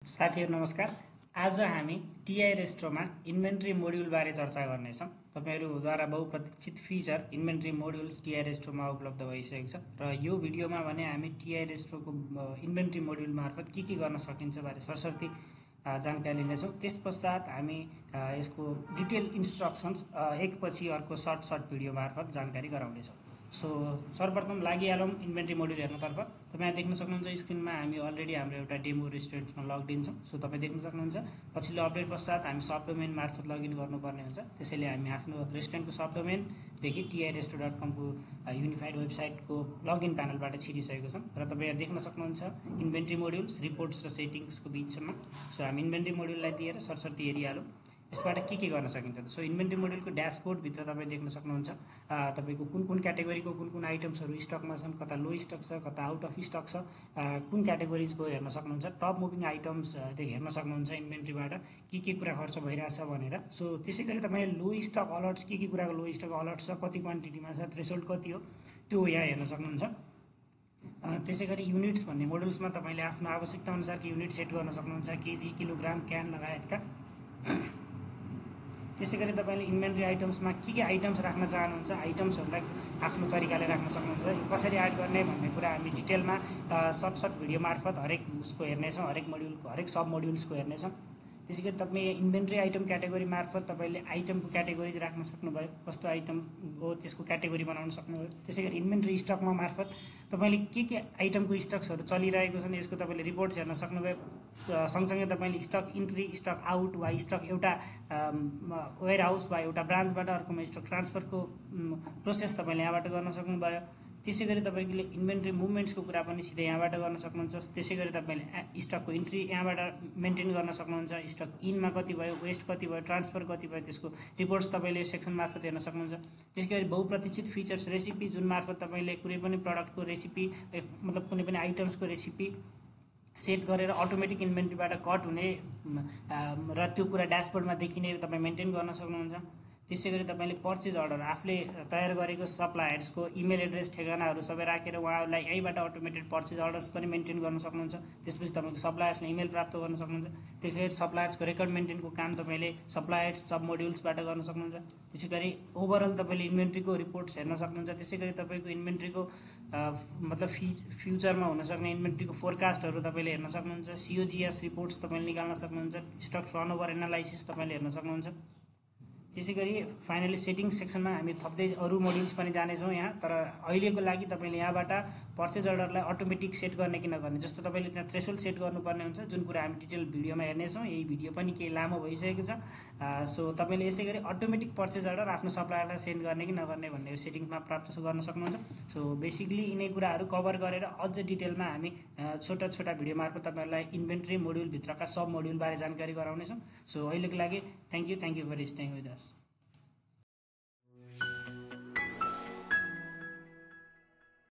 साथीहरु नमस्कार। आज हामी टिआई रेस्ट्रोमा इन्भेन्ट्री मोड्युल बारे चर्चा गर्नेछौँ। तपाईहरुद्वारा बहुप्रतीक्षित फिचर इन्भेन्ट्री मोड्युल्स टिआई रेस्ट्रोमा उपलब्ध भइसकेको छ र यो भिडियोमा भने हामी टिआई रेस्ट्रोको इन्भेन्ट्री मोड्युल मार्फत के गर्न सकिन्छ बारे सरसर्ती जानकारी लिनेछौँ। त्यसपश्चात हामी यसको डिटेल इन्स्ट्रक्सन्स एकपछि अर्को सर्ट भिडियो मार्फत जानकारी गराउनेछौँ। सो सर्वप्रथम लागिहालौँ इन्भेन्ट्री मोड्युल हेर्नतर्फ। तपाईँ देख्न सक्नुहुन्छ स्क्रिनमा हामी अलरेडी हाम्रो एउटा डेमो रेस्टुरेन्टमा लगड इन छौँ। सो तपाईँ देख्न सक्नुहुन्छ पछिल्लो अपडेट पश्चात हामी सब डोमेन मार्फत लगइन गर्नुपर्ने हुन्छ। त्यसैले हामी आफ्नो रेस्टुरेन्टको सब डोमेनदेखि tiresto.com को युनिफाइड वेबसाइटको लगइन प्यानलबाट छिरिसकेको छौँ र तपाईँ देख्न सक्नुहुन्छ इन्भेन्ट्री मोड्युल्स, रिपोर्ट्स र सेटिङ्सको बिचमा। सो हामी इन्भेन्ट्री मोड्युललाई दिएर सरसर्ती हेरिहालौँ यसबाट के गर्न सकिन्छ। सो इन्भेन्ट्री मोड्युलको ड्यासबोर्डभित्र तपाईँ देख्न सक्नुहुन्छ तपाईँको कुन क्याटेगोरीको कुन आइटम्सहरू स्टकमा छन्, कता लो स्टक छ, कता आउट अफ स्टक छ, कुन क्याटेगोरिजको हेर्न सक्नुहुन्छ। टप मुभिङ आइटम्स हेर्न सक्नुहुन्छ इन्भेन्ट्रीबाट के कुरा खर्च भइरहेछ भनेर। सो त्यसै गरी तपाईँले लो स्टक अलर्ट्स के कुराको लो स्टक अलर्ट छ, कति क्वान्टिटीमा छ, थ्रेसोल्ड कति हो, त्यो यहाँ हेर्न सक्नुहुन्छ। त्यसै गरी युनिट्स भन्ने मोडुल्समा तपाईँले आफ्नो आवश्यकता अनुसारको युनिट सेट गर्न सक्नुहुन्छ, केजी, किलोग्राम, क्यान लगायतका। त्यसै गरी तपाईँले इन्भेन्ट्री आइटम्समा के आइटम्स राख्न चाहनुहुन्छ, आइटम्सहरूलाई आफ्नो तरिकाले राख्न सक्नुहुन्छ। कसरी एड गर्ने भन्ने कुरा हामी डिटेलमा सर्ट भिडियो मार्फत हरेक उसको हेर्नेछौँ, हरेक मोड्युलको हरेक सब मोड्युल्सको हेर्नेछौँ। त्यसै गरी तपाईँ इन्भेन्ट्री आइटम क्याटेगोरी मार्फत तपाईँले आइटमको क्याटेगोरिज राख्न सक्नुभयो, कस्तो आइटम हो त्यसको क्याटेगोरी बनाउन सक्नुभयो। त्यसै गरी इन्भेन्ट्री स्टकमा मार्फत तपाईँले के आइटमको स्टक्सहरू चलिरहेको छन् यसको तपाईँले रिपोर्ट्स हेर्न सक्नुभयो। सँगसँगै तपाईँले स्टक इन्ट्री, स्टक आउट वा स्टक एउटा वेयर हाउस वा एउटा ब्रान्चबाट अर्कोमा स्टक ट्रान्सफरको प्रोसेस तपाईँले यहाँबाट गर्न सक्नुभयो। त्यसै गरी तपाईँले इन्भेन्ट्री मुभमेन्ट्सको कुरा पनि सिधै यहाँबाट गर्न सक्नुहुन्छ। त्यसै गरी तपाईँले स्टकको इन्ट्री यहाँबाट मेन्टेन गर्न सक्नुहुन्छ। स्टक इनमा कति भयो, वेस्ट कति भयो, ट्रान्सफर कति भयो, त्यसको रिपोर्ट्स तपाईँले सेक्सन मार्फत हेर्न सक्नुहुन्छ। त्यसै गरी बहुप्रतीक्षित फिचर्स रेसिपी जुन मार्फत तपाईँले कुनै पनि प्रडक्टको रेसिपी मतलब कुनै पनि आइटम्सको रेसिपी सेट गरेर अटोमेटिक इन्भेन्ट्रीबाट कट हुने र त्यो कुरा ड्यासबोर्डमा देखिने तपाईँ मेन्टेन गर्न सक्नुहुन्छ। त्यसै गरी तपाईँले पर्चेज अर्डर आफूले तयार गरेको सप्लायर्सको इमेल एड्रेस, ठेगानाहरू सबै राखेर उहाँहरूलाई यहीँबाट अटोमेटेड पर्चेज अर्डर्स पनि मेन्टेन गर्न सक्नुहुन्छ। त्यसपछि तपाईँको सप्लायर्सले इमेल प्राप्त गर्न सक्नुहुन्छ। त्यसै सप्लायर्सको रेकर्ड मेन्टेनको काम तपाईँले सप्लायर्स सब मोड्युल्सबाट गर्न सक्नुहुन्छ। त्यसै गरी ओभरअल तपाईँले इन्भेन्ट्रीको रिपोर्ट्स हेर्न सक्नुहुन्छ। त्यसै गरी तपाईँको इन्भेन्ट्रीको मतलब फ्युचरमा हुनसक्ने इन्भेन्ट्रीको फोरकास्टहरू तपाईँले हेर्न सक्नुहुन्छ। COGS रिपोर्ट्स तपाईँले निकाल्न सक्नुहुन्छ। स्टक टर्नओभर एनालाइसिस तपाईँले हेर्न सक्नुहुन्छ। त्यसै गरी फाइनली सेटिङ सेक्सनमा हामी थप्दै अरू मोड्युल्स पनि जानेछौँ यहाँ। तर अहिलेको लागि तपाईँले यहाँबाट पर्चेज अर्डरलाई अटोमेटिक सेट गर्ने कि नगर्ने, जस्तो तपाईँले त्यहाँ थ्रेसोल्ड सेट गर्नुपर्ने हुन्छ, जुन कुरा हामी डिटेल भिडियोमा हेर्नेछौँ। यही भिडियो पनि केही लामो भइसकेको छ। सो तपाईँले यसै गरी अटोमेटिक पर्चेज अर्डर आफ्नो सप्लायरलाई सेन्ड गर्ने कि नगर्ने भन्ने सेटिङमा प्राप्त गर्न सक्नुहुन्छ। सो बेसिकली यिनै कुराहरू कभर गरेर अझ डिटेलमा हामी छोटा भिडियो मार्फत तपाईँहरूलाई इन्भेन्ट्री मोड्युलभित्रका सब मोड्युलबारे जानकारी गराउनेछौँ। सो अहिलेको लागि thank you for staying with us.